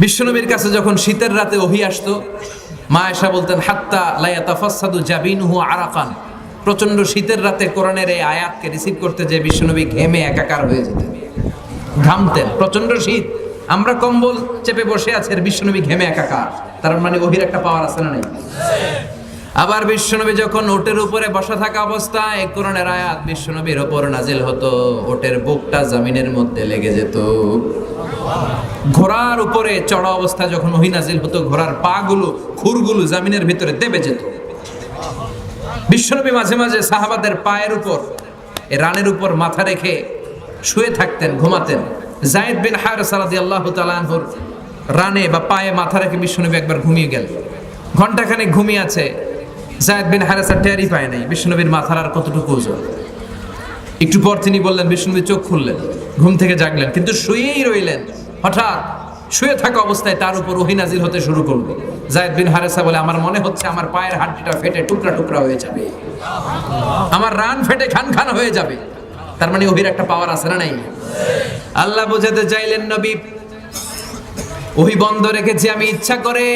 বিশ্বনবীর কাছে যখন শীতের রাতে ওহী আসতো, মা আয়েশা বলতেন হাত্তা লা ইয়াতাফাসসাদু জাবিনুহু আরাকান। প্রচন্ড শীতের রাতে কোরআনের এই আয়াতকে রিসিভ করতে যে বিশ্বনবী ঘেমে একাকার হয়ে যেতেন, ঘামতেন। প্রচন্ড শীত, আমরা কম্বল চেপে বসে আছি, আর বিশ্বনবী ঘেমে একাকার। তার মানে ওহীর একটা পাওয়ার আছে না নাই? আবার বিশ্বনবী যখন ওটের উপরে বসা থাকা অবস্থায় কোরআনের আয়াত বিশ্বনবীর উপর নাজিল হতো, ওটের বুকটা জমিনের মধ্যে লেগে যেত। ঘোড়ার উপরে চড়া অবস্থায় যখন ওহী নাজিল হতো, ঘোড়ার পা গুলো, খুরগুলো জমিনের ভিতরে দেবে যেত। বিশ্বনবী মাঝে মাঝে সাহাবাদের পায়ের উপর, রানের উপর মাথা রেখে শুয়ে থাকতেন, ঘুমাতেন। যায়েদ বিন হারেসা রাদিয়াল্লাহু তাআলা আনহুর রানে বা পায়ে মাথা রেখে বিশ্বনবী একবার ঘুমিয়ে গেলেন। ঘন্টাখানেক ঘুমিয়ে আছে, যায়েদ বিন হারেসা টেরই পায় নাই বিশ্বনবীর মাথার আর কতটুকু ওজন। একটু পর তিনি বললেন, বিশ্বনবী চোখ খুললেন, ঘুম থেকে জাগলেন, কিন্তু শুয়েই রইলেন। হঠাৎ শুয়ে থাকা অবস্থায় তার উপর ওহী নাজিল হতে শুরু করলো। যায়েদ বিন হারেসা বলে, আমার মনে হচ্ছে আমার পায়ের হাড়টা ফেটে টুকরা টুকরা হয়ে যাবে, আমার রান ফেটে খান খান হয়ে যাবে। তার মানে ওহীর একটা পাওয়ার আছে না নাই? আল্লাহ বোঝাতে চাইলেন, নবী ওহী বন্ধ রেখেছি আমি ইচ্ছা করে,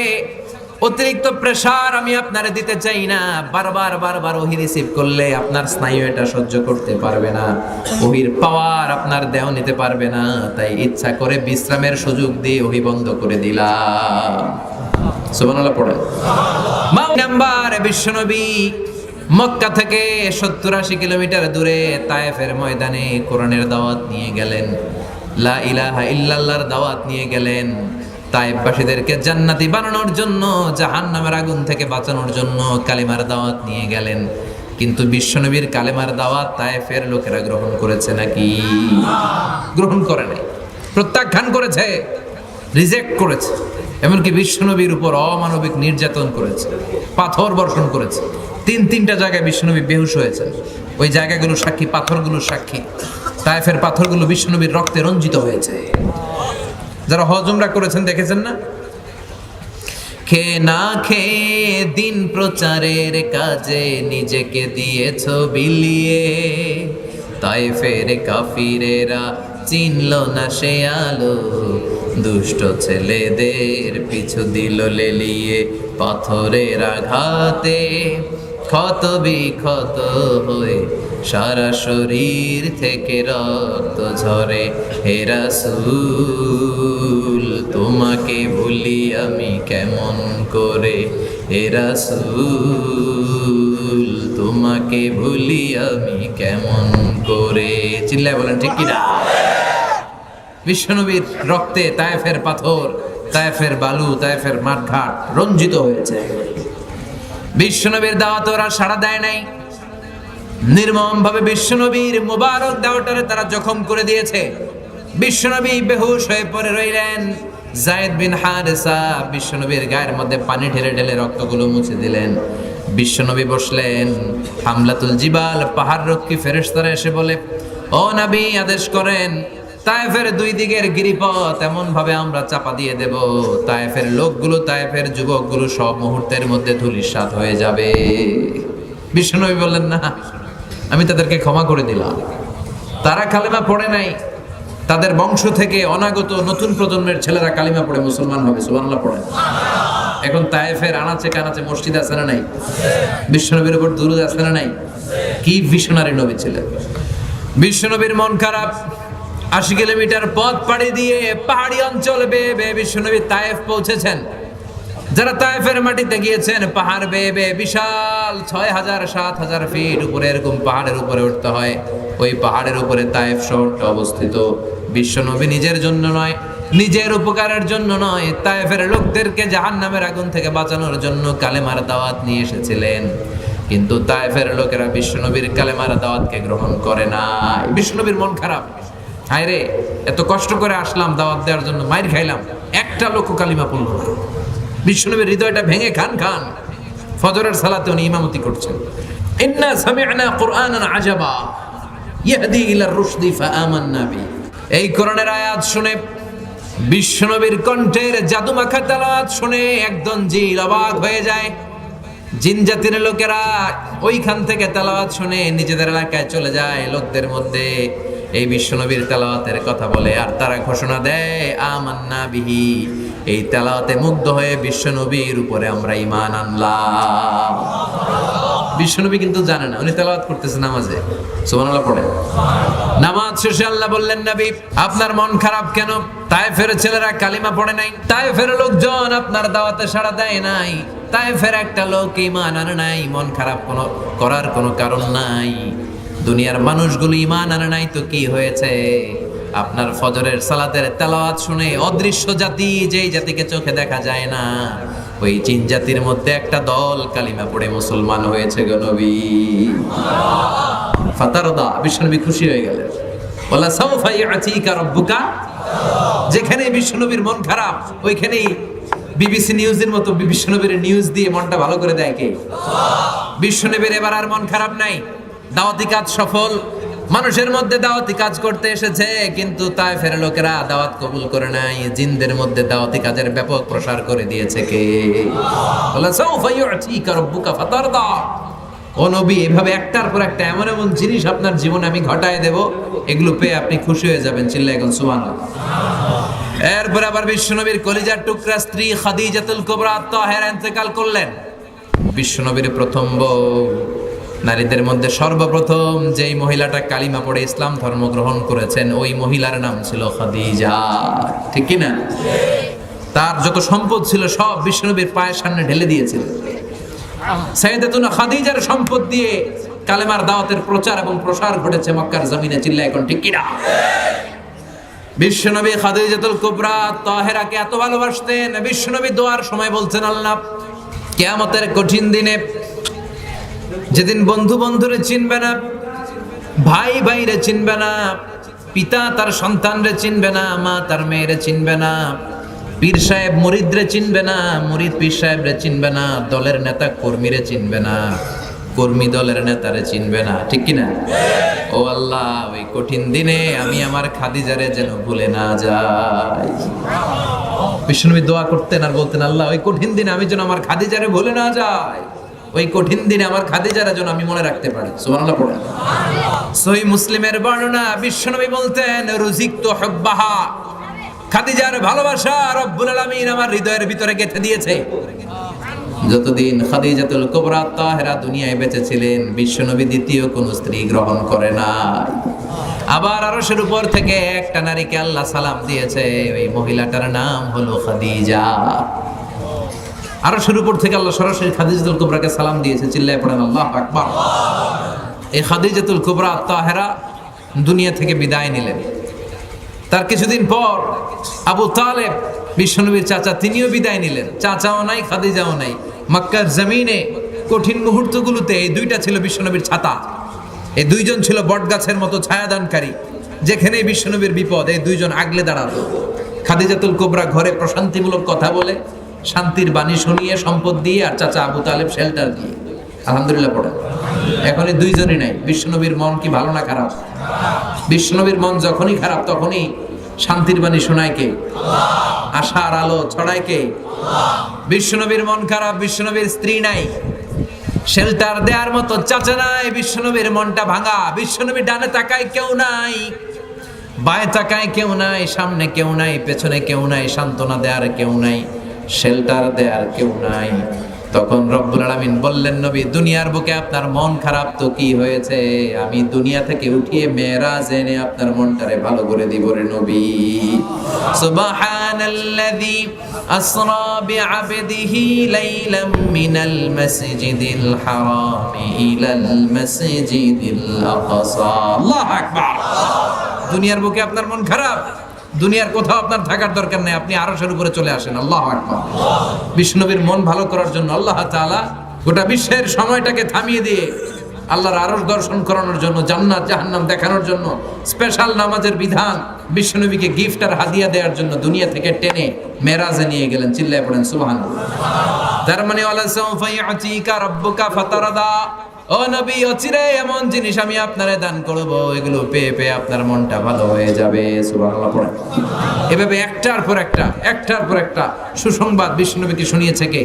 অতিরিক্ত প্রেসার আমি আপনারে দিতে চাই না। বারবার বারবার ওহী রিসিভ করলে আপনার স্নায়ু এটা সহ্য করতে পারবে না, ওহীর পাওয়ার আপনার দেহ নিতে পারবে না। তাই ইচ্ছা করে বিশ্রামের সুযোগ দিয়ে ওহী বন্ধ করে দিলাম। সুবহানাল্লাহ পড়ে। নাম্বার বিশ্বনবী মক্কা থেকে 70-80 কিলোমিটার দূরে তায়েফের ময়দানে কোরআনের দাওয়াত নিয়ে গেলেন, লা ইলাহা ইল্লাল্লাহর দাওয়াত নিয়ে গেলেন। তায়েফবাসীদেরকে জান্নাতি বানানোর জন্য, জাহান্নামের আগুন থেকে বাঁচানোর জন্য কালিমার দাওয়াত নিয়ে গেলেন। কিন্তু বিশ্বনবীর কালিমার দাওয়াত তায়েফের লোকেরা গ্রহণ করেছে নাকি? গ্রহণ করে নাই, প্রত্যাখ্যান করেছে, রিজেক্ট করেছে। এমনকি বিশ্বনবীর উপর অমানবিক নির্যাতন করেছে, পাথর বর্ষণ করেছে। 3-3টা জায়গায় বিশ্বনবী বেহুশ হয়েছেন। ওই জায়গাগুলো সাক্ষী, পাথরগুলো সাক্ষী। তায়েফের পাথরগুলো বিশ্বনবীর রক্তে রঞ্জিত হয়েছে। যারা হজ উমরা করেছেন দেখেছেন না? খেয়ে না খেয়ে দিন প্রচারের কাজে নিজেকে দিয়েছ বিলিয়ে, তায়েফের কাফিরেরা চিনল না সে আলো, দুষ্ট ছেলেদের পিছু দিল লেলিয়ে। পাথরের আঘাতে ক্ষত বিক্ষত হয়ে সারা শরীর থেকে রক্ত ঝরে। হে রাসূল তোমাকে ভুলি আমি কেমন করে, হে রাসূল তোমাকে ভুলি আমি কেমন করে। চিল্লায় বলেন ঠিক কিনা? বিশ্বনবীর রক্তে তায়েফের পাথর, তায়েফের বালু, তায়েফের মাঠঘাট রঞ্জিত হয়েছে। বিশ্বনবীর দাওয়াত ওরা সাড়া দেয় নাই। নির্মম ভাবে বিশ্বনবীর মুবারক দাওয়াটারে তারা জখম করে দিয়েছে। বিশ্বনবী বেহুশ হয়ে পড়ে রইলেন। যায়েদ বিন হারেসা বিশ্বনবীর গায়ের মধ্যে পানি ঢেলে ঢেলে রক্তগুলো মুছে দিলেন। বিশ্বনবী বসলেন। হামলাতুল জিবাল, পাহাড় রক্ষী ফেরেশতারা এসে বলে, ও নবী আদেশ করেন, তায়েফের 2 দিকের গিরিপথ এমন ভাবে আমরা চাপা দিয়ে দেব, তায়েফের লোকগুলো, তায়েফের যুবকগুলো সব মুহূর্তের মধ্যে ধূলিসাৎ হয়ে যাবে। বিশ্বনবী বললেন, না, আমি তাদেরকে ক্ষমা করে দিলাম। তারা কালেমা পড়ে নাই, তাদের বংশ থেকে অনাগত নতুন প্রজন্মের ছেলেরা কালিমা পড়ে মুসলমান হবে। সুবহানাল্লাহ পড়েন। এখন তায়েফের আনাচে কানাচে মসজিদ আছে না নাই? বিশ্বনবীর উপর দুরূদ আছে না নাই? কি ভিশনারি নবী ছিলেন। বিশ্বনবীর মন খারাপ। 80 কিলোমিটার পথ পাড়ি দিয়ে পাহাড়ি অঞ্চল বেয়ে বেয়ে বিশ্বনবী তায়েফ পৌঁছেছেন। যারা তায়েফের মাটিতে গিয়েছেন, পাহাড় বেয়ে বেয়ে বিশাল 6000-7000 ফিট উপরে এরকম পাহাড়ের উপরে উঠতে হয়। ওই পাহাড়ের উপরে তায়েফ শহরটা অবস্থিত। বিশ্বনবী নিজের জন্য নয়, নিজের উপকারের জন্য নয়, তায়েফের লোকদেরকে জাহান্নামের আগুন থেকে বাঁচানোর জন্য কালেমার দাওয়াত নিয়ে এসেছিলেন। কিন্তু তায়েফের লোকেরা বিশ্বনবীর কালেমার দাওয়াতকে গ্রহণ করে নাই। বিশ্বনবীর মন খারাপ। হায় রে, এত কষ্ট করে আসলাম দাওয়াত দেওয়ার জন্য, মাইর খাইলাম, একটা লোক কালিমা পড়ল না। বিশ্বনবীর হৃদয়টা ভেঙে খান খান। ফজরের সালাতে উনি ইমামতি করছেন। ইন্না সামি'না কুরআনান আজাবা ইয়াহদি ইলার রুশদি ফাআমান্না বি। এই কোরআনের আয়াত শুনে, বিশ্বনবীর কণ্ঠের জাদুমাখা তেলাওয়াত শুনে একদম জিল অবাক হয়ে যায়। জিন জাতির লোকেরা ওইখান থেকে তেলাওয়াত শুনে নিজেদের এলাকায় চলে যায়। লোকদের মধ্যে এই বিশ্বনবীর তেলাওয়াতের কথা বলে, আর তারা ঘোষণা দেয় আমান্না বিহি, এই তেলাওয়াতে মুগ্ধ হয়ে বিশ্বনবীর উপরে আমরা ঈমান আনলাম। বিশ্বনবী কিন্তু জানে না, উনি তেলাওয়াত করতেছে নামাজে, সুবহানাল্লাহ পড়ে। নামাজ শেষে আল্লাহ বললেন, নবী আপনার মন খারাপ কেন? তায়েফের ছেলেরা কালিমা পড়ে নাই, তায়েফের লোকজন আপনার দাওয়াতে সাড়া দেয় নাই, তায়েফের একটা লোক ঈমান আনে নাই, মন খারাপ করার কোনো কারণ নাই। দুনিয়ার মানুষগুলো ঈমান আনে নাই তো কি হয়েছে? আপনার ফজরের সালাতের তেলাওয়াত শুনে অদৃশ্য জাতি, যেই জাতিকে চোখে দেখা যায় না, ওই জিন জাতির মধ্যে একটা দল কালিমা পড়ে মুসলমান হয়েছে গো নবী। ফাতারদা, বিশ্বনবী খুশি হয়ে গেলেন। ওয়ালা সাওফা ইয়াতিকা রাব্বুকা, যেখানে বিশ্বনবীর মন খারাপ ওইখানেই বিবিসি নিউজের মতো বিশ্বনবীর নিউজ দিয়ে মনটা ভালো করে দেয় কে? বিশ্বনবীর এবার আর মন খারাপ নাই, দাওয়াতি কাজ সফল। মানুষের মধ্যে দাওয়াতি কাজ করতে এসেছে, কিন্তু তায়েফের লোকেরা দাওয়াত কবুল করে নাই। জিনদের মধ্যে দাওয়াতি কাজের ব্যাপক প্রসার করে দিয়েছে কে? ওয়ালা সাওফা ইয়াতিকা রাব্বুকা ফাতারদা। ও নবী, এভাবে একটার পর একটা এমন এমন জিনিস আপনার জীবনে আমি ঘটায় দেব, এগুলো পেয়ে আপনি খুশি হয়ে যাবেন। চিল্লায় এখন সুবহানাল্লাহ। এরপর আবার বিশ্বনবীর কলিজার টুকরা স্ত্রী খাদিজাতুল কুবরা তাহেরা ইন্তেকাল করলেন। বিশ্বনবীর প্রথম বউ, নারীদের মধ্যে সর্বপ্রথম যেই মহিলাটা কালিমা পড়ে ইসলাম ধর্ম গ্রহণ করেছেন, ওই মহিলার নাম ছিল খাদিজা, ঠিক কি না? তার যত সম্পদ ছিল সব বিশ্বনবীর পায়ের সামনে ঢেলে দিয়েছিলেন। সাইয়েদাতুনা খাদিজার সম্পদ দিয়ে কালেমার দাওয়াতের প্রচার এবং প্রসার ঘটেছে মক্কার জমিনে। চিল্লায় এখন ঠিক কি না? বিশ্বনবী খাদিজাতুল কুবরা তাহেরাকে এত ভালোবাসতেন, বিশ্বনবী দোয়ার সময় বলছেন, আল্লাহ কিয়ামতের কঠিন দিনে, যেদিন বন্ধু বন্ধুরে চিনবে না, ভাই ভাইরে চিনবে না, পিতা তার সন্তানরে চিনবে না, মা তার মেয়েরে চিনবে না, পীর সাহেব মুরিদরে চিনবে না, মুরিদ পীর সাহেবরে চিনবে না, দলের নেতা কর্মীরে চিনবে না, কর্মী দলের নেতারে চিনবে না, ঠিক কি না? ও আল্লাহ, ওই কঠিন দিনে আমি আমার খাদিজারে যেন ভুলে না যাই। বিশ্বনবী দোয়া করতেন আর বলতেন, আল্লাহ ওই কঠিন দিনে আমি যেন আমার খাদিজারে ভুলে না যাই, ওই কঠিন দিনে আমার খাদিজারে যেন আমি মনে রাখতে পারি। সুবহানাল্লাহ পড়েন। সহিহ মুসলিমের বর্ণনা, বিশ্বনবী বলতেন, রুজিকতু হুব্বাহা, খাদিজার ভালোবাসা রব্বুল আলামিন আমার হৃদয়ের ভিতরে গেঁথে দিয়েছে। যতদিন খাদিজাতুল কুবরা তাহেরা দুনিয়ায় বেঁচে ছিলেন, বিশ্বনবী দ্বিতীয় কোন স্ত্রী গ্রহণ করে নাই। আবার আরশের উপর থেকে একটা নারীকে আল্লাহ সালাম দিয়েছে, ওই মহিলাটার নাম হলো খাদিজা। আরশের উপর থেকে আল্লাহ সরাসরি খাদিজাতুল কুবরাকে সালাম দিয়েছে। চিল্লায় পড়েন আল্লাহু আকবার। এই খাদিজাতুল কুবরা তাহেরা দুনিয়া থেকে বিদায় নিলেন। তার কিছুদিন পর আবু তালেব, বিশ্বনবীর চাচা, তিনিও বিদায় নিলেন। চাচাও নাই, খাদিজাও নাই। মক্কার জমিনে কঠিন মুহূর্তগুলোতে এই দুইটা ছিল বিশ্বনবীর ছাতা। এই দুইজন ছিল বটগাছের মতো ছায়াদানকারী। যেখানেই বিশ্বনবীর বিপদ, এই দুইজন আগলে দাঁড়াতো। খাদিজাতুল কুবরা ঘরে প্রশান্তিমূলক কথা বলে, শান্তির বাণী শুনিয়ে, সম্পদ দিয়ে, আর চাচা আবু তালেব শেল্টার দিয়ে। আলহামদুলিল্লাহ পড়ে। এখন এই দুইজনই নাই। বিশ্বনবীর মন কি ভালো না খারাপ? বিশ্বনবীর মন যখনই খারাপ, তখনই শান্তির বাণী শোনায় কে? আশার আলো ছড়ায় কে? বিশ্বনবীর মন খারাপ, বিশ্বনবীর স্ত্রী নাই, শেল্টার দেওয়ার মতো চাচা নাই, বিশ্বনবীর মনটা ভাঙা। বিশ্বনবী ডানে তাকায় কেউ নাই, বায়ে তাকায় কেউ নাই, সামনে কেউ নাই, পেছনে কেউ নাই, সান্ত্বনা দেওয়ার কেউ নাই, শেল্টার দেওয়ার কেউ নাই। তখন রব্বুল আলামিন বললেন, নবী দুনিয়ার বুকে আপনার মন খারাপ তো কি হয়েছে, আমি দুনিয়া থেকে উঠিয়ে মেরাজ এনে আপনার মনটারে ভালো করে দিব রে নবী। সুবহানাল্লাযী আসরা বিআবদিহি লাইলাম মিনাল মাসজিদিল হারামি ইলাল মাসজিদিল আকসা। আল্লাহু আকবার। দুনিয়ার বুকে আপনার মন খারাপ, দুনিয়ার কোথাও আপনার থাকার দরকার নেই, আপনি আরশের উপরে চলে আসেন। আল্লাহু আকবার। বিষ্ণুবীর মন ভালো করার জন্য আল্লাহ তাআলা গোটা বিশ্বের সময়টাকে থামিয়ে দিয়ে আল্লাহর আরশ দর্শন করানোর জন্য, জান্নাত জাহান্নাম দেখানোর জন্য স্পেশাল নামাজের বিধান, বিশ্বনবীকে গিফট আর হাদিয়া দেওয়ার জন্য দুনিয়া থেকে টেনে মেরাজে নিয়ে গেলেন। চিল্লায় পড়েন সুবহানাল্লাহ। তার মানে ওয়ালা সাওফা ইয়াতিকা রাব্বুকা ফাতারদা, ও নবী অচিরে এমন জিনিস আমি আপনারে দান করব, এগুলো পেয়ে পেয়ে আপনার মনটা ভালো হয়ে যাবে। সুবহানাল্লাহ পড়েন। এভাবে একটার পর একটা সুসংবাদ বিশ্বনবীকে শুনিয়েছে কে?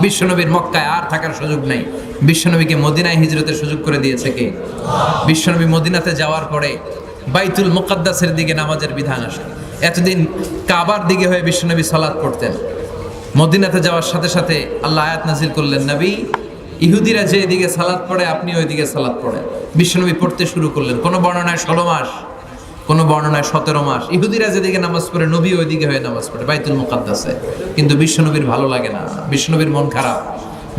বিশ্বনবীর মক্কায় আর থাকার সুযোগ নাই, বিশ্বনবীকে মদিনায় হিজরতের সুযোগ করে দিয়েছে কে? বিশ্বনবী মদিনাতে যাওয়ার পরে বাইতুল মুকাদ্দাসের দিকে নামাজের বিধান আসে। এতদিন কাবার দিকে হয়ে বিশ্বনবী সালাত পড়তেন। মদিনাতে যাওয়ার সাথে সাথে আল্লাহ আয়াত নাজিল করলেন, নবী ইহুদিরা যে দিকে সালাত পড়ে আপনি ওই দিকে সালাত পড়েন। বিশ্বনবী পড়তে শুরু করলেন। কোনো বর্ণনায় 16 মাস, কোনো বর্ণনায় 17 মাস। ইহুদিরা যেদিকে নামাজ পড়ে নবী ওই দিকে হয়ে নামাজ পড়ে বাইতুল মুকাদ্দাসে। কিন্তু বিশ্বনবীর ভালো লাগে না, বিশ্বনবীর মন খারাপ।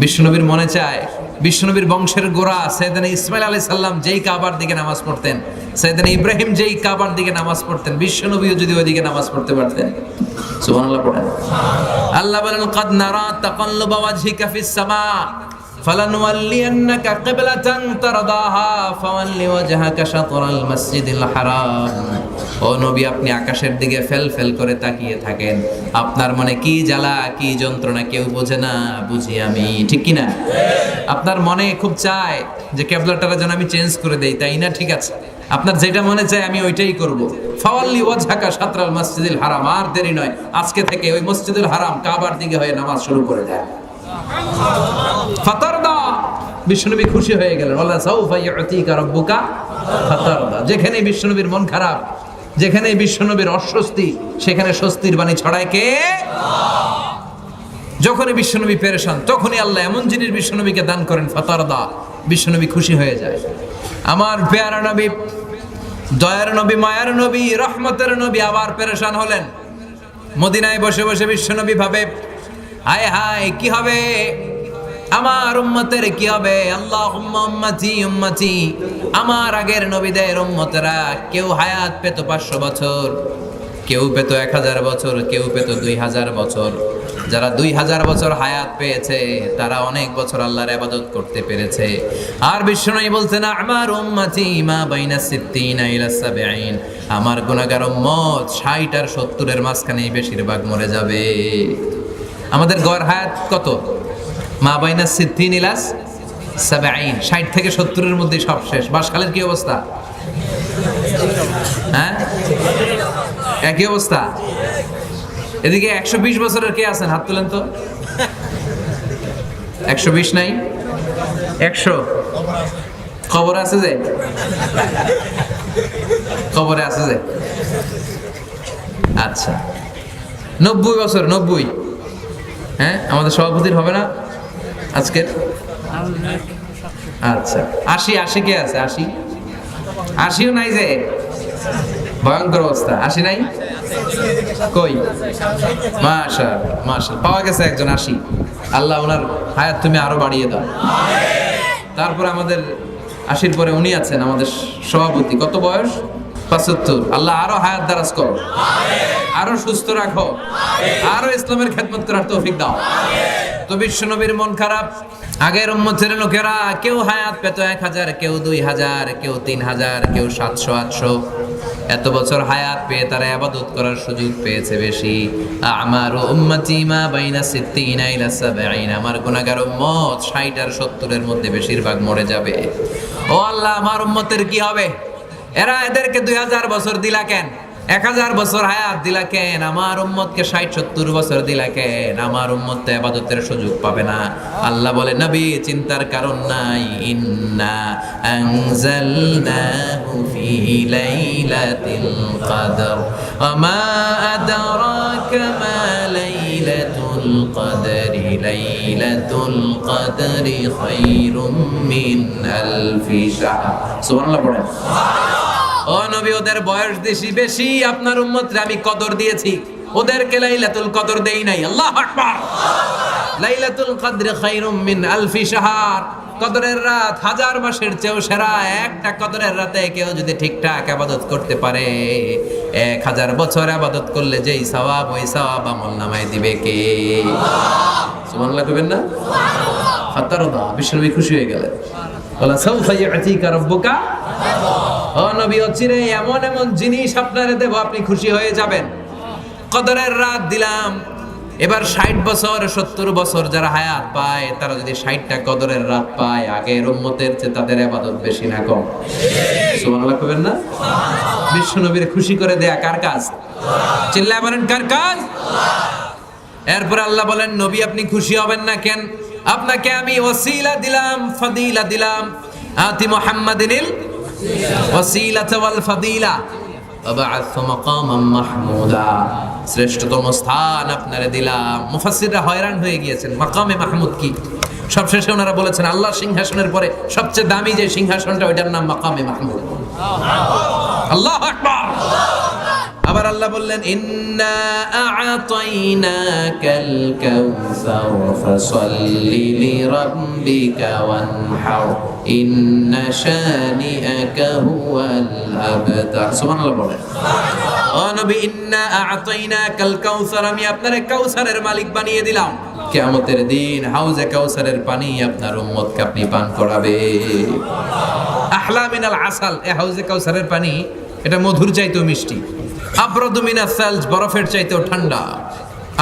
বিশ্বনবীর মনে চায় বিশ্বনবীর বংশের গোড়া সাইয়েদনা ইসমাইল আলাইহিস সালাম যেই কাবার দিকে নামাজ পড়তেন, সাইয়েদনা ইব্রাহিম যেই কাবার দিকে নামাজ পড়তেন, বিশ্বনবীও যদি ওই দিকে নামাজ পড়তে পারতেন। সুবহানাল্লাহ পড়েন। আল্লাহ বলেন, কাদ নারা তাকাল্লুবা ওয়াজহিকা ফিস সামা ফালানুওয়াল্লিয়ান্নাকা কিবলাতান তারদাহা ফাওয়াল্লি ওয়াজহাকা শাতরাল মাসজিদিল হারাম। ও নবী, আপনি আকাশের দিকে ফেল করে তাকিয়ে থাকেন। আপনার মনে কি জ্বালা কি যন্ত্রণা কেউ বোঝে না, বুঝি আমি, ঠিক কি না? আপনার মনে খুব চায় যে কিবলাটা যেন আমি চেঞ্জ করে দেই, তাই না? ঠিক আছে, আপনার যেটা মনে চায় আমি ওইটাই করব। ফাওয়াল্লি ওয়াজহাকা শাতরাল মাসজিদিল হারাম। আর দেরি নয়, আজকে থেকে ওই মসজিদুল হারাম কাবার দিকে হয়ে নামাজ শুরু করে দেন। ফাতারদা, বিশ্বনবী খুশি হয়ে গেলেন। ওয়ালা সাউফা ইউতিকা রাব্বুকা ফাতারদা। যেখানে বিশ্বনবীর মন খারাপ, যেখানে বিশ্বনবীর অস্বস্তি, সেখানে স্বস্তির বাণী ছড়ায় কে? যখনই বিশ্বনবী পেরেশান তখনই আল্লাহ এমন জিনিস বিশ্বনবীকে দান করেন, ফাতারদা, বিশ্বনবী খুশি হয়ে যায়। আমার পেয়ারা নবী, দয়ার নবী, মায়ার নবী, রহমতের নবী আবার পেরেশান হলেন। মদিনায় বসে বসে বিশ্বনবী ভাবে, হায় হায় কি হবে আমার উম্মতের, কি হবে? আল্লাহুম্মা উম্মতি উম্মতি। আমার আগের নবীদের উম্মতেরা কেউ হায়াত পেত 500 বছর, কেউ পেত 1000 বছর, কেউ পেত 2000 বছর। যারা 2000 বছর হায়াত পেয়েছে তারা অনেক বছর আল্লাহর ইবাদত করতে পেরেছে। আর বিশ্বনবী বলছেন, আমার উম্মতি মা বাইনা 60 ইলা 70। আমার গুনাহগার উম্মত 60 আর 70 এর মাঝখানেই বেশিরভাগ মরে যাবে। আমাদের গড় হায়াত কত? মা বাইনা 60 ইলা 70। 60 থেকে 70 এর মধ্যে সব শেষ। বাসখালের কি অবস্থা? হ্যাঁ, একই অবস্থা। এদিকে 120 বছরের কে আছেন? হাত তুলেন তো। 120 নাই? 100 খবর আছে যে, খবরে আছে যে। আচ্ছা, 90 বছর, 90। হ্যাঁ, আমাদের সভাপতির হবে না আজকের? আচ্ছা, 80 কে আছে? 80ও নাই যে, ভয়ঙ্কর অবস্থা। 80 নাই? কই? মাশাআল্লাহ, পাওয়া গেছে একজন 80। আল্লাহ ওনার হায়াত তুমি আরো বাড়িয়ে দাও। তারপরে আমাদের 80-র পরে উনি আছেন আমাদের সভাপতি। কত বয়স? 75। আল্লাহ আরো হায়াত দারাজ করো, আরো সুস্থ রাখো, আরো ইসলামের খেদমত করার তৌফিক দাও। তো বিশ্বনবীর মন খারাপ। আগের উম্মতের লোকেরা কেউ হায়াত পেত 1000, কেউ 2000, কেউ 3000, কেউ 700-800। এত বছর হায়াত পেয়ে তারা ইবাদত করার সুযোগ পেয়েছে বেশি। আমার উম্মতি মা বাইনা 60 ইলা 70। আমার গুনাহগার উম্মত 60 আর 70 এর মধ্যে বেশিরভাগ মরে যাবে। ও আল্লাহ, আমার উম্মতের কি হবে? এদেরকে 2000 বছর দিলা কেন? 1000 বছর হায়াত দিলা কেন? আমার উম্মতকে 60-70 বছর দিলা কেন? আমার উম্মত তো ইবাদতের সুযোগ পাবে না। আল্লাহ বলে, নবী চিন্তার কারণ নাই। ইন্না আনজালনাহু ফি লাইলাতিল কদর ওয়া মা আদরাকা মা লাইলাতুল কদরি। লাইলাতুল কদরি খায়রুম মিন আলফি শাহর। সুবহানাল্লাহ পড়েন। ও নবী, ওদের বয়স বেশি, আপনার উম্মতরে আমি কদর দিয়েছি, ওদেরকে লাইলাতুল কদর দেই নাই। আল্লাহু আকবার। লাইলাতুল কদর খায়রুম মিন আলফি শাহর। কদরের রাত 1000 মাসের চেয়েও সেরা। একটা কদরের রাতে কেউ যদি ঠিকঠাক ইবাদত করতে পারে, 1000 বছর ইবাদত করলে যেই সওয়াব, ওই সওয়াব আমলনামায় দিবে কে? সুবহানাল্লাহ কইবেন না? ফাতারদা, বিশ্বনবী খুশি হয়ে গেলেন। ওয়ালা সাউফা ইউতিকা রাব্বুকা। ও নবী, অচিরে এমন এমন জিনিস আপনারে দেব, আপনি খুশি হয়ে যাবেন। কদরের রাত দিলাম। এবার 60 বছর 70 বছর যারা হায়াত পায়, তারা যদি 60টা কদরের রাত পায়, আগের উম্মতের চেয়ে তাদের ইবাদত বেশি না কম? সুবহানাল্লাহ কইবেন না? বিশ্বনবীর খুশি করে দেয়া কার কাজ? চিল্লায় বলেন, কার কাজ? এরপর আল্লাহ বলেন, নবী আপনি খুশি হবেন না কেন? আপনাকে আমি ওসিলা দিলাম, ফাদিলা দিলাম। আতি মুহাম্মাদিনিল ওয়াসিলাতা ওয়াল ফাদিলা ওয়াবআথহু মাকামান মাহমুদা, শ্রেষ্ঠতম স্থান আপনারে দিলাম। মুফাসসিররা হয়রান হয়ে গিয়েছেন, মাকামে মাহমুদ কি? সবশেষে ওনারা বলেছেন আল্লাহ সিংহাসনের পরে সবচেয়ে দামি যে সিংহাসনটা ওইটার নাম মাকামে মাহমুদ। আল্লাহু আকবার। আবার আল্লাহ বললেন ইন্না আ'তাইনাকাল কাউসার ফাসাল্লি লিরাব্বিকা ওয়ানহার ইন্না শানিআকা হুয়াল আবতার। সুবহানাল্লাহ বলেন। ও নবী, ইন্না আ'তাইনাকাল কাউসার, আমি আপনারে কাউসারের মালিক বানিয়ে দিলাম। কিয়ামতের দিন হাউজে কাউসারের পানি আপনার উম্মতকে আপনি পান করাবে। আহলা মিনাল আসাল, এই হাউজে কাউসারের পানি এটা মধুর চাইতেও মিষ্টি। আবরাদু মিনাস সালজ, বরফের চাইতেও ঠান্ডা।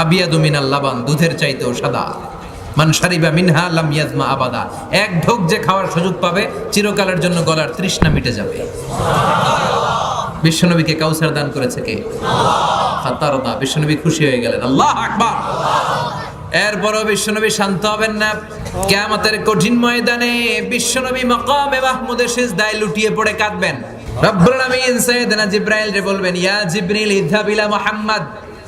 আবিয়াদু মিনাল লাবান, দুধের চাইতেও সাদা। মান শারিবা মিনহা লাম ইয়াজমা আবাদা, এক ঢোক যে খাওয়ার সুযোগ পাবে চিরকালের জন্য গলার তৃষ্ণা মিটে যাবে। বিশ্বনবীকে কাউসার দান করেছে কে? ফাতারদা, বিশ্বনবী খুশি হয়ে গেলেন। আল্লাহু আকবার। এরপরও বিশ্বনবী শান্ত হবেন না। কিয়ামতের কঠিন ময়দানে বিশ্বনবী মাকামে মাহমুদের সিজদায় লুটিয়ে পড়ে কাঁদবেন। রব্বুল আলামিন সাইয়েদনা জিবরাইল রে বলবেন, ইয়া জিবরিল ইযহাব ইলা মুহাম্মদ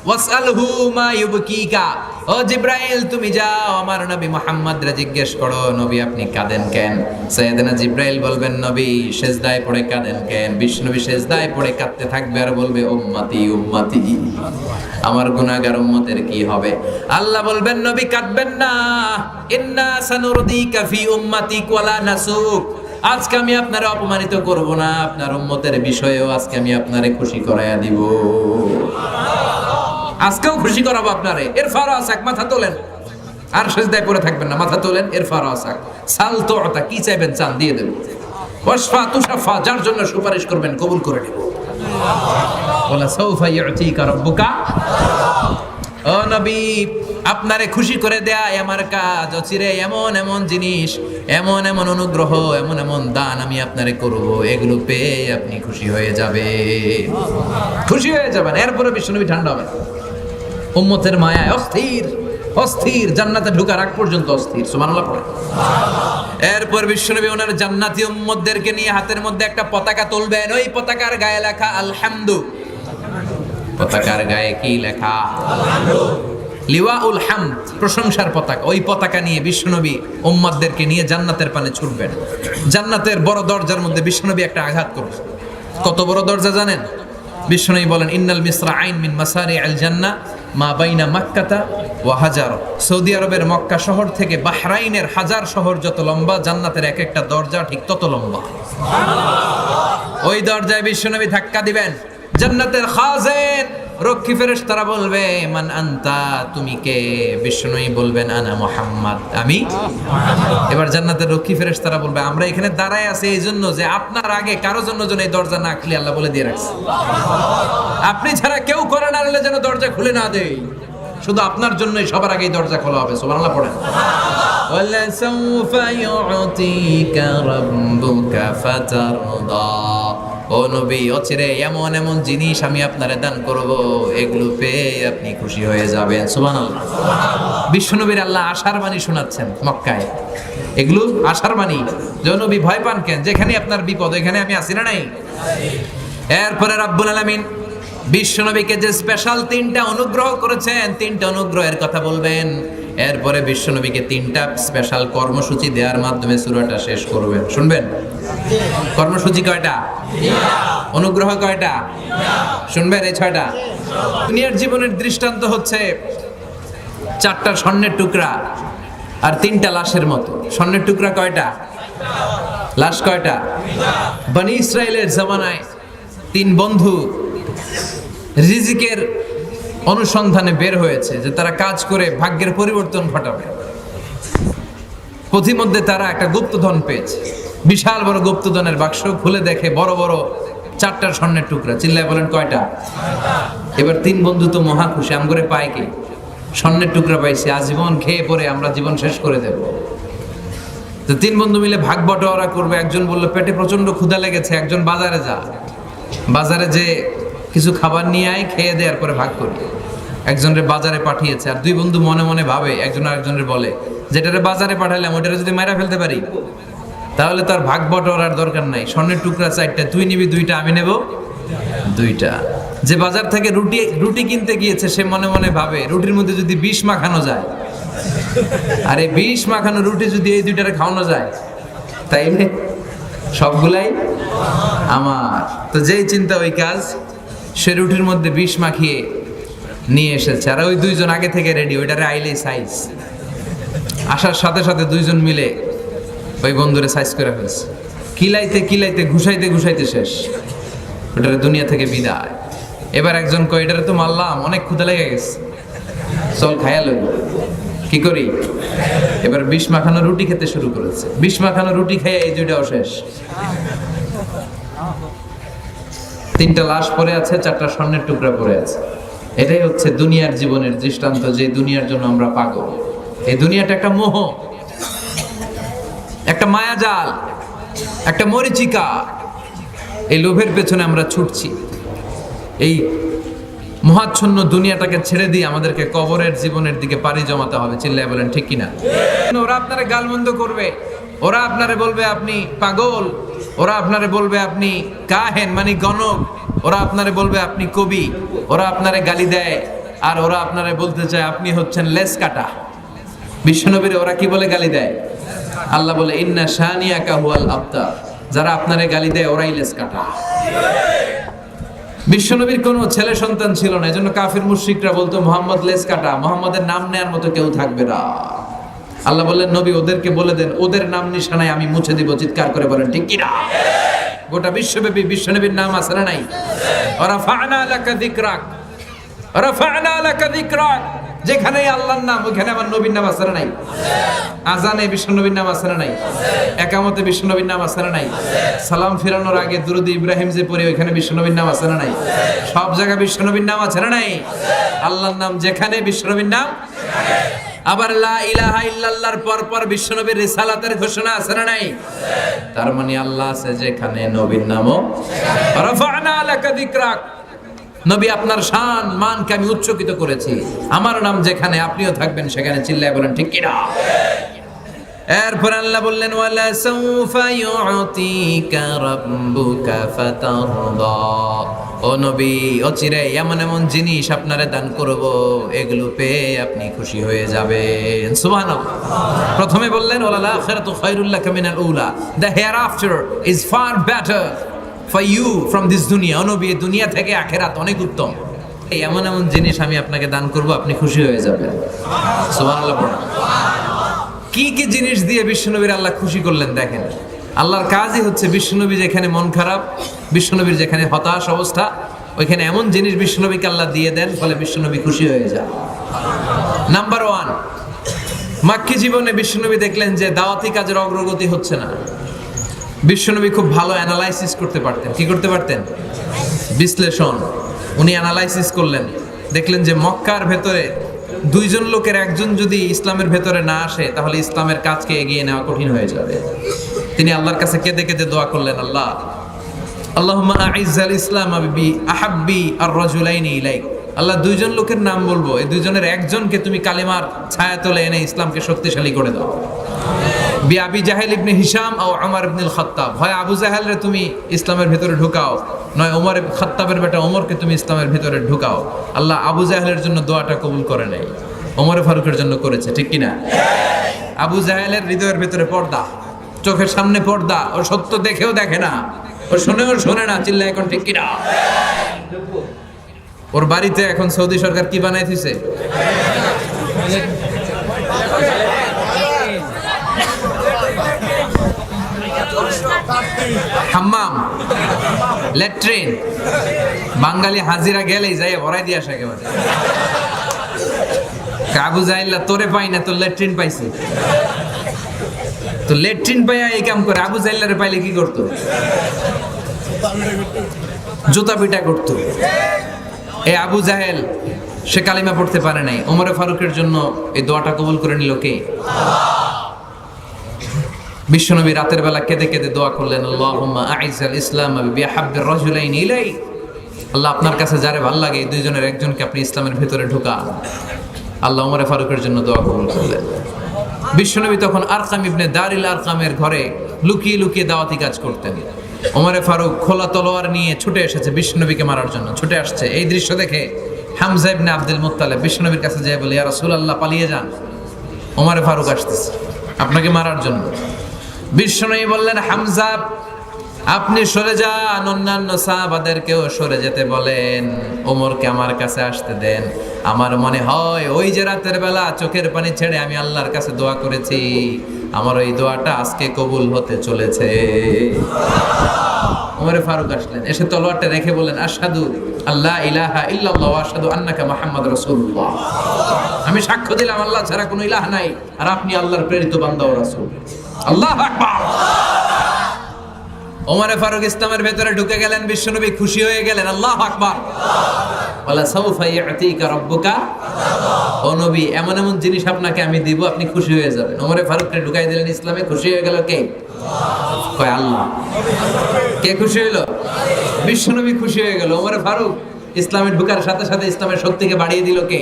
ওয়াসআলহু মা ইউবকিকা। ও জিবরাইল, তুমি যাও আমার নবী মুহাম্মদ রে জিজ্ঞেস করো, নবী আপনি কাঁদেন কেন? সাইয়েদনা জিবরাইল বলবেন, নবী সিজদায় পড়ে কাঁদেন কেন? বিশ্বনবী সিজদায় পড়ে কাঁদতে থাকবে আর বলবে, উম্মতি উম্মতি, আমার গুনাহগার উম্মতের কি হবে? আল্লাহ বলবেন, নবী কাঁদবেন না, ইন্না সানুরদিকা ফি উম্মতিক ওয়ালা নাসুক। আজকে আমি আপনারে অপমানিত করব না, আপনার উম্মতের বিষয়েও আজকে আমি আপনারে খুশি করায়া দিব। আজকেও খুশি করাবো আপনারে। ইরফা রাসাক, মাথা তোলেন, আর সিজদায় পড়ে থাকবেন না, মাথা তোলেন। ইরফা রাসাক, সাল তু'তা, কি চাইবেন চান দিয়ে দেব। ওয়াশফা তুশাফা, যার জন্য সুপারিশ করবেন কবুল করে নেব। ওয়ালা সাউফা ইউতিকা রাব্বুকা। ও নবী, আপনারে খুশি করে দেয়া আমার কাজ। অচিরে এমন এমন জিনিস, এমন এমন অনুগ্রহ, এমন এমন দান আমি আপনারে করব, এগুলো পেয়ে আপনি খুশি হয়ে যাবেন, খুশি হয়ে যাবেন। এরপরে বিশ্বনবী ঠান্ডা হবেন। উম্মতের মায়ায় অস্থির, অস্থির, জান্নাতে ঢোকার আগ পর্যন্ত অস্থির। সুবহানাল্লাহ পড়ে। এরপর বিশ্বনবী ওনার জান্নাতি উম্মতদেরকে নিয়ে হাতের মধ্যে একটা পতাকা তুলবেন। ওই পতাকার গায়ে লেখা আলহামদু। পতাকার গায়ে কি লেখা? লিওয়াউল হামদ, প্রশংসার পতাকা। ওই পতাকা নিয়ে বিশ্বনবী উম্মতদেরকে নিয়ে জান্নাতের পানে ছুটবেন। জান্নাতের বড় দরজার মধ্যে বিশ্বনবী একটা আঘাত করবেন। কত বড় দরজা জানেন? বিশ্বনবী বলেন, ইন্নাল মিসরা আইন মিন মাসারিআল জান্নাহ মা বাইনা মাক্কাতা ওয়া হাজার। সৌদি আরবের মক্কা শহর থেকে বাহরাইনের হাজার শহর যত লম্বা, জান্নাতের এক একটা দরজা ঠিক তত লম্বা। ওই দরজায় বিশ্বনবী ধাক্কা দিবেন। জান্নাতের খাজেন, রক্ষী ফেরেশতারা বলবে, মান আনতা, তুমি কে? বিশ্বনবী বলবেন, আনা মুহাম্মদ, আমি। এবার জান্নাতের রক্ষী ফেরেশতারা বলবে, আমরা এখানে দাঁড়ায় আছি এই জন্য যে আপনার আগে কারো জন্য যেন এই দরজা না খুলে আল্লাহ বলে দিয়ে রাখছে। আপনি ছাড়া কেউ করে না যেন দরজা খুলে না দেয়, শুধু আপনার জন্যই সবার আগে দরজা খোলা হবে। সুবহানাল্লাহ পড়েন। ওয়ালা সাউফা ইউতিকা রাব্বুকা ফাতারদা। ও নবী, অচিরে এমন এমন জিনিস আমি আপনারে দান করব, এগুলো পেয়ে আপনি খুশি হয়ে যাবেন। সুবহানাল্লাহ। বিশ্বনবীর আল্লাহ আশার বাণী শোনাচ্ছেন মক্কায়। এগুলো আশার বাণী। যে নবী ভয় পান কেন? যেখানে আপনার বিপদ এখানে আমি আছি না নাই? এরপরে রাব্বুল আলামিন বিশ্বনবীকে যে স্পেশাল তিনটা অনুগ্রহ করেছেন, তিনটা অনুগ্রহের কথা বলবেন। এরপরে বিশ্বনবীকে তিনটা স্পেশাল কর্মসূচি দেওয়ার মাধ্যমে সূরাটা শেষ করবেন। শুনবেন? কর্মসূচি কয়টা? অনুগ্রহ কয়টা? শুনবেন এই ছয়টা। দুনিয়ার জীবনের দৃষ্টান্ত হচ্ছে চারটা স্বর্ণের টুকরা আর তিনটা লাশের মতো। স্বর্ণের টুকরা কয়টা? লাশ কয়টা? বনি ইসরাইলের জামানায় তিন বন্ধু রিজিকের অনুসন্ধানে বের হয়েছে যে তারা কাজ করে ভাগ্যের পরিবর্তন ঘটাবে। পথিমধ্যে তারা একটা গুপ্তধন পেয়েছে। বিশাল বড় গুপ্তধনের বাক্স খুলে দেখে বড় বড় চারটা স্বর্ণের টুকরা। চিল্লায় বলেন কয়টা? এবার তিন বন্ধু তো মহা খুশি, আম করে পায় কি? স্বর্ণের টুকরা পাইছে, আজীবন খেয়ে পরে আমরা জীবন শেষ করে দেব। তো তিন বন্ধু মিলে ভাগ বটোয়ারা করবে। একজন বলল পেটে প্রচন্ড ক্ষুধা লেগেছে, একজন বাজারে যা, বাজারে যে কিছু খাবার নিয়ে আয়, খেয়ে দেওয়ার পরে ভাগ করি। একজনের বাজারে পাঠিয়েছে, আর দুই বন্ধু মনে মনে ভাবে, একজন আরেকজনের বলে, যেটারে বাজারে পাঠালাম ওইটারে যদি মাইরা ফেলতে পারি তাহলে তার ভাগ বটরার দরকার নাই। স্বর্ণের টুকরা 4টা, তুই নিবি 2টা, আমি নেব 2টা। যে বাজার থেকে রুটি কিনতে গিয়েছে সে মনে মনে ভাবে রুটির মধ্যে যদি বিষ মাখানো যায়, আরে বিষ মাখানো রুটি যদি এই 2টারে খাওয়ানো যায়, তাইলে সবগুলাই আমার। তো যেই চিন্তা ওই কাজ, সে রুটির মধ্যে বিষ মাখিয়ে নিয়ে এসেছে। আর ওই 2জন আগে থেকে রেডি, ওইটারে আইলে সাইজ। আসার সাথে সাথে 2জন মিলে ওই বন্ধুরে সাইজ করে ফেলছে। কিলাইতে কিলাইতে ঘুষাইতে ঘুষাইতে শেষ, ওটারে দুনিয়া থেকে বিদায়। এবার একজন কয়, এটারে তো মারলাম, অনেক ক্ষুধা লেগে গেছে, চল খাইয়া লই। কি করি? এবার বিষ মাখানো রুটি খেতে শুরু করেছে। বিষ মাখানো রুটি খেয়ে এই 2টাও শেষ। 3টা লাশ পড়ে আছে, 4টা স্বর্ণের টুকরা পড়ে আছে। এটাই হচ্ছে দুনিয়ার জীবনের দৃষ্টান্ত, যে দুনিয়ার জন্য আমরা পাগল। এই দুনিয়াটা একটা মোহ, একটা মায়াজাল, একটা মরিচিকা। এই লোভের পেছনে আমরা ছুটছি। এই মহাচ্ছন্ন দুনিয়াটাকে ছেড়ে দিয়ে আমাদেরকে কবরের জীবনের দিকে পাড়ি জমাতে হবে। চিল্লায় বলেন ঠিক কিনা? ওরা আপনারে গালমন্দ করবে, ওরা আপনারে বলবে আপনি পাগল, ওরা আপনারে বলবে আপনি কাহেন মানে গণক, ওরা আপনারে বলবে আপনি কবি, ওরা আপনারে গালি দেয়, আর ওরা আপনারে বলতে চায় আপনি হচ্ছেন লেস কাটা। বিশ্বনবীর ওরা কি বলে গালি দেয়? আল্লাহ বলে ইন্না শানিয়াকা হুয়াল আবতার। যারা আপনারে গালি দেয় ওরাই লেস কাটা। বিশ্বনবীর কোনো ছেলে সন্তান ছিল না, এজন্য কাফির মুশরিকরা বলতো মুহাম্মদ লেস কাটা, মুহাম্মাদের নাম নেয়ার মতো কেউ থাকবে না। আল্লাহ বললেন নবী ওদেরকে বলে দেন, ওদের নাম নিশানায় আমি মুছে দিব। চিৎকার করে বলেন ঠিক কিনা? গোটা বিশ্বব্যাপী বিশ্বনবীর নাম আছে না নাই? রাফা'না লাকা যিকরাক, রাফা'না লাকা যিকরাক। যেখানে আল্লাহর নাম ওখানে আমার নবীর নাম আছে না নাই? আজানে বিশ্বনবীর নাম আছে না নাই? একামতে বিশ্বনবীর নাম আছে না নাই? সালাম ফিরানোর আগে দুরূদ ইব্রাহিম যে পড়ে ওখানে বিশ্বনবীর নাম আছে না নাই? সব জায়গায় বিশ্বনবীর নাম আছে না নাই? আল্লাহর নাম যেখানে বিশ্বনবীর নাম। আবার লা ইলাহা ইল্লাল্লাহর পর পর বিশ্বনবীর রিসালাতের ঘোষণা আছে না নাই? তার মানে আল্লাহ আছে যেখানে, নবীর নামও। রাফা'না লাকা যিকরাক। নবী আপনার শান মানকে আমি উচ্চকিত করেছি। আমার নাম যেখানে, আপনিও থাকবেন সেখানে। চিল্লায় বলেন ঠিক কিনা? এরপর আল্লাহ বললেন ওয়ালা সাউফা ইউতিকা রাব্বুকা ফাতারদা। ও নবী, অচিরে এমন এমন জিনিস আপনারে দান করব, এগুলো পেয়ে আপনি খুশি হয়ে যাবেন। সুবহানাল্লাহ। প্রথমে বললেন ওয়ালাল আখিরাতু খায়রুল লাকা মিনাল উলা। The hereafter is far better for you from this দুনিয়া। ও নবী, দুনিয়া থেকে আখিরাত অনেক উত্তম। এই এমন এমন জিনিস আমি আপনাকে দান করব, আপনি খুশি হয়ে যাবেন। সুবহানাল্লাহ। কি কি জিনিস দিয়ে বিশ্বনবীর আল্লাহ খুশি করলেন দেখেন। আল্লাহর কাজই হচ্ছে বিশ্বনবী যেখানে মন খারাপ, বিশ্বনবীর যেখানে হতাশ অবস্থা, ওইখানে এমন জিনিস বিশ্বনবীকে আল্লাহ দিয়ে দেন, ফলে বিশ্বনবী খুশি হয়ে যায়। নাম্বার 1, মাক্কি জীবনে বিশ্বনবী দেখলেন যে দাওয়াতি কাজের অগ্রগতি হচ্ছে না। বিশ্বনবী খুব ভালো অ্যানালাইসিস করতে পারতেন। কি করতে পারতেন? বিশ্লেষণ। উনি অ্যানালাইসিস করলেন, দেখলেন যে মক্কার ভেতরে 2 জন লোকের একজন যদি ইসলামের ভেতরে না আসে, তাহলে ইসলামের কাজকে এগিয়ে নেওয়া কঠিন হয়ে যাবে। তিনি আল্লাহর কাছে কেঁদে কেঁদে দোয়া করলেন, আল্লাহ আল্লাহুম্মা আ'iজ্জাল ইসলাম বি আহাব্বি আর রাজুলাইনি ইলাইক। আল্লাহ 2 জন লোকের নাম বলবো, এই 2 জনের একজনকে তুমি কালেমার ছায়াতলে এনে ইসলামকে শক্তিশালী করে দাও। বি আবি জাহেল ইবনে হিশাম ও ওমর ইবনুল খাত্তাব। হয় আবু জাহেলরে তুমি ইসলামের ভিতরে ঢুকাও, নয় ওমর খাত্তাবের বেটা ওমরকে তুমি ইসলামের ভিতরে ঢুকাও। আল্লাহ আবু জাহেলের জন্য দোয়াটা কবুল করে নাই, ওমর ফারুকের জন্য করেছে। ঠিক কিনা? আবু জাহেলের হৃদয়ের ভিতরে পর্দা, চোখের সামনে পর্দা। ও সত্য দেখেও দেখে না, ও শুনেও শোনে না। চিল্লা এখন ঠিক কিনা? ওর বাড়িতে এখন সৌদি সরকার কি বানাই দিছে? হাম্মাম, ল্যাট্রিন। বাঙালি হাজিরা গেলেই যাই ভরাই দিয়ে আসে একেবারে। আবু জাহেল্লা তোরে পাই না, তোর ল্যাট্রিন পাইছি। তো ল্যাট্রিন পাইয়া এই কাম করে। আবু জাহেল্লারে পাইলে কি করতো? জুতা পিটা করতো। এই আবু জাহেল সে কালিমা পড়তে পারে নাই। ওমর ফারুকের জন্য এই দোয়াটা কবুল করে নিল কে? বিশ্বনবী রাতের বেলা কেঁদে কেঁদে দোয়া করলেন, আল্লাহুম্মা আ'iজ্জাল ইসলাম বিহাব্বির রাজুলাইনি ইলাইক। আল্লাহ আপনার কাছে যারে ভালো লাগে এই 2 জনের একজনকে আপনি ইসলামের ভিতরে ঢুকান। আল্লাহ ওমর ফারুকের জন্য দোয়া কবুল করলেন। বিশ্বনবী তখন আরকাম ইবনে দারিল আরকামের ঘরে লুকিয়ে লুকিয়ে দাওয়াতি কাজ করতেন। ওমরে ফারুক খোলা তলোয়ার নিয়ে ছুটে এসেছে বিশ্বনবীকে মারার জন্য, ছুটে আসছে। এই দৃশ্য দেখে হামজা ইবনে আব্দুল মুত্তালিব বিশ্বনবীর কাছে যায় বলে, ইয়া রাসূলুল্লাহ, পালিয়ে যান, ওমরে ফারুক আসতেছে আপনাকে মারার জন্য। বিশ্বনবী বললেন, হামজা আপনি সরে যান, অন্যান্য সাহাবাদেরকেও সরে যেতে বলেন, ওমরকে আমার কাছে আসতে দেন। আমার মনে হয় ওই যে রাতের বেলা চোখের পানি ছেড়ে আমি আল্লাহর কাছে দোয়া করেছি, আমার ওই দোয়াটা আজকে কবুল হতে চলেছে। ওমরে ফারুক আসলেন, এসে তলোয়ারটা রেখে বলেন, আশহাদু আল্লা ইলাহা ইল্লাল্লাহ ওয়া আশহাদু আন্নাকা মুহাম্মাদুর রাসূলুল্লাহ। আমি সাক্ষ্য দিলাম আল্লাহ ছাড়া কোনো ইলাহ নাই, আর আপনি আল্লাহর প্রেরিত বান্দা ও রাসূল। আল্লাহু আকবার। ওমরে ফারুক ইসলামের ভেতরে ঢুকে গেলেন, বিশ্বনবী খুশি হয়ে গেলেন। আল্লাহু আকবার। ওয়ালা সাউফা ইয়াতিকা রাব্বুকা, ও নবী, এমন এমন জিনিস আপনাকে আমি দিব, আপনি খুশি হয়ে যাবেন। ওমরে ফারুককে ঢুকাই দিলেন ইসলামে। খুশি হয়ে গেল কে? কয় আল্লাহ। কে খুশি হইল? বিশ্বনবী খুশি হয়ে গেল। ওমরে ফারুক ইসলামে ঢুকার সাথে সাথে ইসলামের শক্তিকে বাড়িয়ে দিল কে?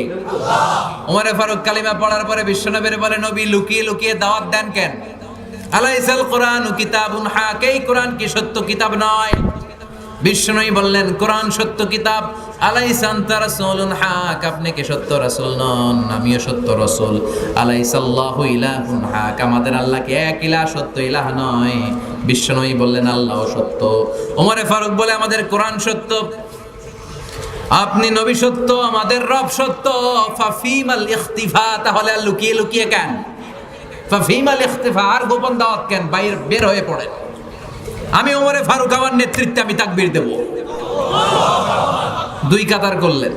ওমরে ফারুক কালিমা পড়ার পরে বিশ্বনবীর বলে, নবী লুকিয়ে লুকিয়ে দাওয়াত দেন কেন? আলাইসাল কোরআনু কিতাবুন হাক, এই কোরআন কি সত্য কিতাব নয়? বিশ্বনবী বললেন, কোরআন সত্য কিতাব। আলাইসা আনতা রাসূলুন হাক, আপনি কি সত্য রাসূল নন? আমিও সত্য রাসূল। আলাইসাল্লাহু ইলাহুন হাক, আমাদের আল্লাহ কি এক ইলাহ, সত্য ইলাহ নয়? বিশ্বনবী বললেন, আল্লাহও সত্য। ওমরে ফারুক বলে, আমাদের কোরআন সত্য, আপনি নবী সত্য, আমাদের রব সত্য। ফাফিমাল ইখতিফা, তাহলে আর লুকিয়ে লুকিয়ে কেন? ফাফিমাল ইখতিফা, আর গোপন দাওয়াত কেন? বাইরে বের হয়ে পড়েন। আমি ওমরে ফারুক, আমার নেতৃত্বে আমি তাকবীর দেব। দুই কাতার করলেন।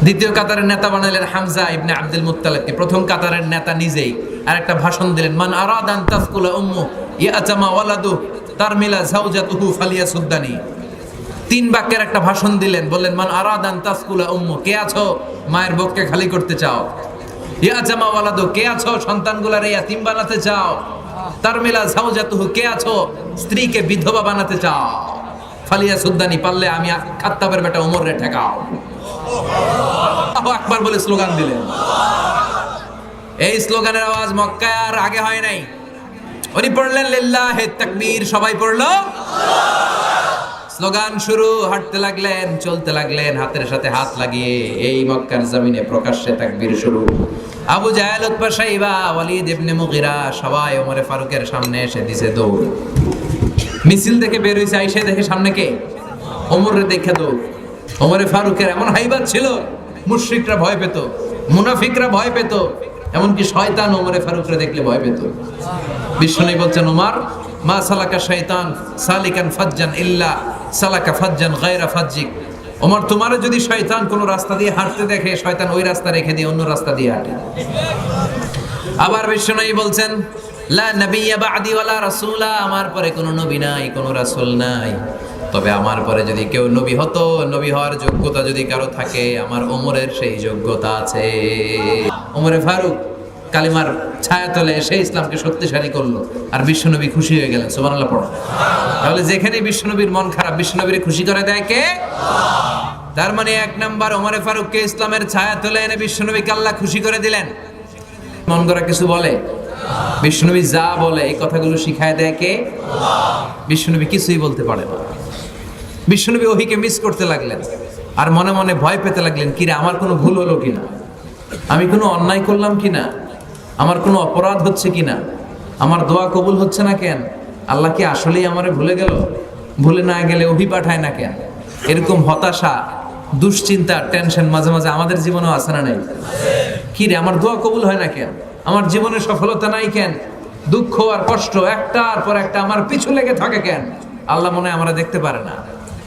দ্বিতীয় কাতারের নেতা বানালেন হামজা ইবনে আব্দুল মুত্তালিবকে। প্রথম কাতারের নেতা নিজেই আর একটা ভাষণ দিলেন, মান আরাদান তাসকুলা উম্মু ইয়াতামা ওয়ালাদু তারমিলা যাওজাতুহু ফালিয়াসুদ্দানি। তিন বাক্যের একটা ভাষণ দিলেন, বললেন, মান আরাদান তাসকুলা উম্মু, কে আছো মায়ের বুককে খালি করতে চাও? ইয়াতামা ওয়ালাদু, কে আছো সন্তানগুলার ইয়াতিম বানাতে চাও? তারমিলা যাওজাতুহু, কে আছো স্ত্রীকে বিধবা বানাতে চাও? ফালিয়াসুদ্দানি, পারলে আমি খাত্তাবের বেটা ওমরে ঠেকাও। আল্লাহু আকবার বলে স্লোগান দিলেন। এই স্লোগানের আওয়াজ মক্কায় আর আগে হয় নাই। উনি পড়লেন লিল্লাহি তাকবীর, সবাই পড়লো স্লোগান শুরু। হাঁটতে লাগলেন, চলতে লাগলেন, হাতের সাথে হাত লাগিয়ে এই মক্কার জমিনে প্রকাশ্যে তাকবীর শুরু। আবু জাহেল, উতবা, শাইবা, ওয়ালিদ ইবনে মুগিরা সবাই ওমরে ফারুকের সামনে এসে দিছে দৌড়। মিছিল দেখে বের হইছে, আইসা দেখে সামনে কে? ওমরে দেখে দৌড়। ওমরে ফারুকের এমন হাইবাত ছিল, মুশরিকরা ভয় পেত, মুনাফিকরা ভয় পেত, এমনকি শয়তান ওমরে ফারুকরে দেখলে ভয় পেত। বিশ্বনবী বলছেন, ওমর, মা সালাকা শাইতান সালিকান ফাজ্জান ইল্লা সালাকা ফাজ্জান গায়রা ফাজ্জিক। ওমর, তোমারও যদি শয়তান কোনো রাস্তা দিয়ে হাঁটতে দেখে, শয়তান ওই রাস্তা রেখে দিয়ে অন্য রাস্তা দিয়ে হাঁটে। আবার বিশ্বনবী বলছেন, লা নাবিয়্যা বা'দি ওয়ালা রাসূলা, আমার পরে কোনো নবী নাই, কোনো রাসূল নাই, তবে আমার পরে যদি কেউ নবী হতো, নবী হওয়ার যোগ্যতা যদি কারো থাকে, আমার ওমরের সেই যোগ্যতা আছে। ওমরে ফারুক কালিমার ছায়াতলে এসে ইসলামকে শক্তিশালী করলো, আর বিশ্বনবী খুশি হয়ে গেলেন। সুবহানাল্লাহ পড়ো। তাহলে যেখানে বিশ্বনবীর মন খারাপ, বিশ্বনবীর খুশি করে দেয় কে? তার মানে এক নাম্বার, ওমরে ফারুককে ইসলামের ছায়াতলে এনে বিশ্বনবীকে আল্লাহ খুশি করে দিলেন। মন গড়া কিছু বলে? বিশ্বনবী যা বলে এই কথাগুলো শিখায় দেয় কে? বিশ্বনবী কিছুই বলতে পারে না। বিশ্বনবী ওহীকে মিস করতে লাগলেন, আর মনে মনে ভয় পেতে লাগলেন, কিরে আমার কোনো ভুল হলো কিনা, আমি কোনো অন্যায় করলাম কিনা, আমার কোনো অপরাধ হচ্ছে কিনা, আমার দোয়া কবুল হচ্ছে না কেন, আল্লাহ কি আসলেই আমারে ভুলে গেল? ভুলে না গেলে ওহী পাঠায় না কেন? এরকম হতাশা, দুশ্চিন্তা, টেনশন মাঝে মাঝে আমাদের জীবনেও আছে না নাই? কিরে আমার দোয়া কবুল হয় না কেন, আমার জীবনে সফলতা নাই কেন, দুঃখ আর কষ্ট একটার পর একটা আমার পিছু লেগে থাকে কেন? আল্লাহ মনে হয় আমরা দেখতে পারে না,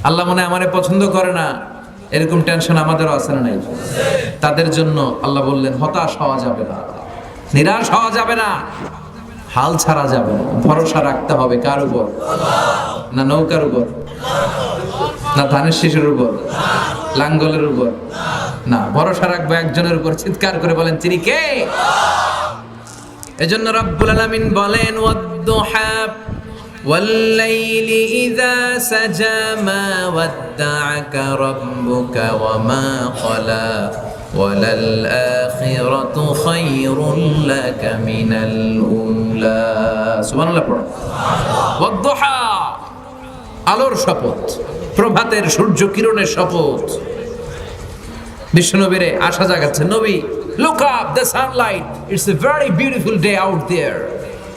আল্লাহ মনে হয় আমারে পছন্দ করে না, এরকম টেনশন আমাদেরও আছে না নাই? তাদের জন্য আল্লাহ বললেন, হতাশ হওয়া যাবে না, নিরাশ হওয়া যাবে না, হাল ছাড়া যাবে না, ভরসা রাখতে হবে। কার উপর? না নৌকার উপর, না ধানের শীষের উপর, লাঙ্গলের উপর না, ভরসা রাখবো একজনের উপর। চিৎকার করে বলেন, তিনি কে? এজন্য রব্বুল আলামিন বলেন, ওয়াদ-দুহা ওয়াল-লাইলি ইযা সাজা মা ওয়াদ্দা'আকা রাব্বুকা ওয়া মা ক্বালা ওয়ালাল-আখিরাতু খায়রুল লাকা মিনাল উলা। সুবহানাল্লাহ পড়ো। ওয়াদ-দুহা, আলোর শপথ, প্রভাতের সূর্য কিরণের শপথ। বিশ্বনবীরে আশা জাগাচ্ছে, নবী look up, the sunlight, it's a very beautiful day out there.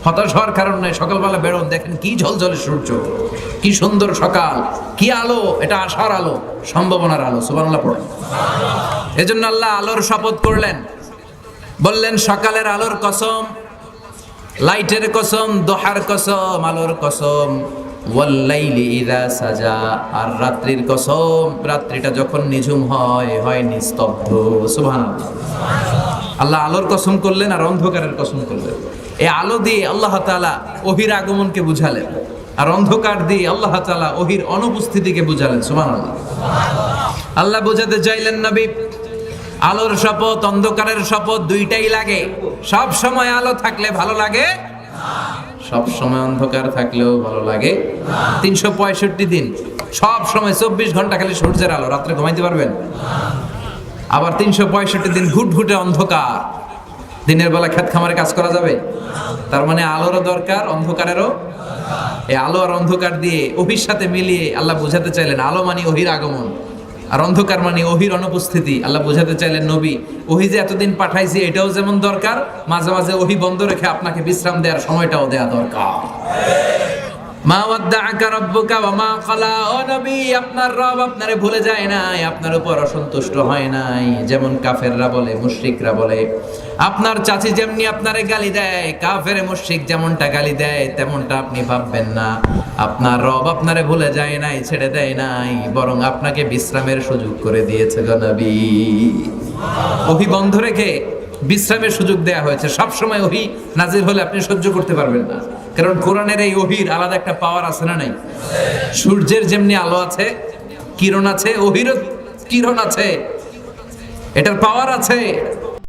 হতাশ হওয়ার কারণ নাই, সকালবেলা বেরোন, দেখেন কি ঝলঝলে সূর্য, কি সুন্দর সকাল, কি আলো, এটা আশার আলো, সম্ভাবনার আলো। সুবহানাল্লাহ পড়ো। এজন্য আল্লাহ আলোর শপথ করলেন, বললেন সকালের আলোর কসম, লাইটের কসম, দোহার কসম, আলোর কসম, ওয়াল্লাইলি ইযা সাজা, আর রাত্রির কসম, রাত্রিটা যখন নিঝুম হয়, হয় নিস্তব্ধ। সুবহানাল্লাহ। আল্লাহ আলোর কসম করলেন আর অন্ধকারের কসম করলেন। এই আলো দিয়ে আল্লাহ তাআলা ওহির আগমনকে বুঝালেন, আর অন্ধকার দিয়ে আল্লাহ তাআলা ওহির অনুপস্থিতিকে বুঝালেন। সুবহানাল্লাহ। আল্লাহ বুঝাতে চাইলেন, নবী আলোর শপথ, অন্ধকারের শপথ, দুইটাই লাগে। সব সময় আলো থাকলে ভালো লাগে, সব সময় অন্ধকার থাকলেও ভালো লাগে। 365 দিন সব সময় 24 ঘন্টা খালি সূর্যের আলো, রাত্রে ঘুমাইতে পারবেন? আবার 365 দিন ঘুটঘুটে অন্ধকার, দিনের বেলা খেত খামারে কাজ করা যাবে? তার মানে আলোরও দরকার, অন্ধকারেরও। এই আলো আর অন্ধকার দিয়ে ওহির সাথে মিলিয়ে আল্লাহ বোঝাতে চাইলেন, আলো মানে ওহির আগমন, আর অন্ধকার মানে ওহির অনুপস্থিতি। আল্লাহ বোঝাতে চাইলেন, নবী ওহি যে এতদিন পাঠাইছি এটাও যেমন দরকার, মাঝে মাঝে ওহি বন্ধ রেখে আপনাকে বিশ্রাম দেওয়ার সময়টাও দেয়া দরকার। মা ওয়াদ্দাআকা রাব্বুকা ওয়া মা ক্বালা, ও নবী আপনার রব আপনারে ভুলে যায় নাই, আপনার উপর অসন্তুষ্ট হয় নাই। যেমন কাফেররা বলে, মুশরিকরা বলে, আপনার চাচি যেমনি আপনারে গালি দেয়, কাফের মুশরিক যেমনটা গালি দেয় তেমনটা আপনি ভাববেন না। আপনার রব আপনারে ভুলে যায় নাই, ছেড়ে দেয় নাই, বরং আপনাকে বিশ্রামের সুযোগ করে দিয়েছে গো নবী। ওহি বন্ধ রেখে বিশ্রামের সুযোগ দেয়া হয়েছে। সব সময় ওহি নাজির হলে আপনি সহ্য করতে পারবেন না, কারণ কোরআনের এই ওহির আলাদা একটা পাওয়ার আছে না নাই? সূর্যের যেমনি আলো আছে, কিরণ আছে, ওহিরও কিরণ আছে, এটার পাওয়ার আছে।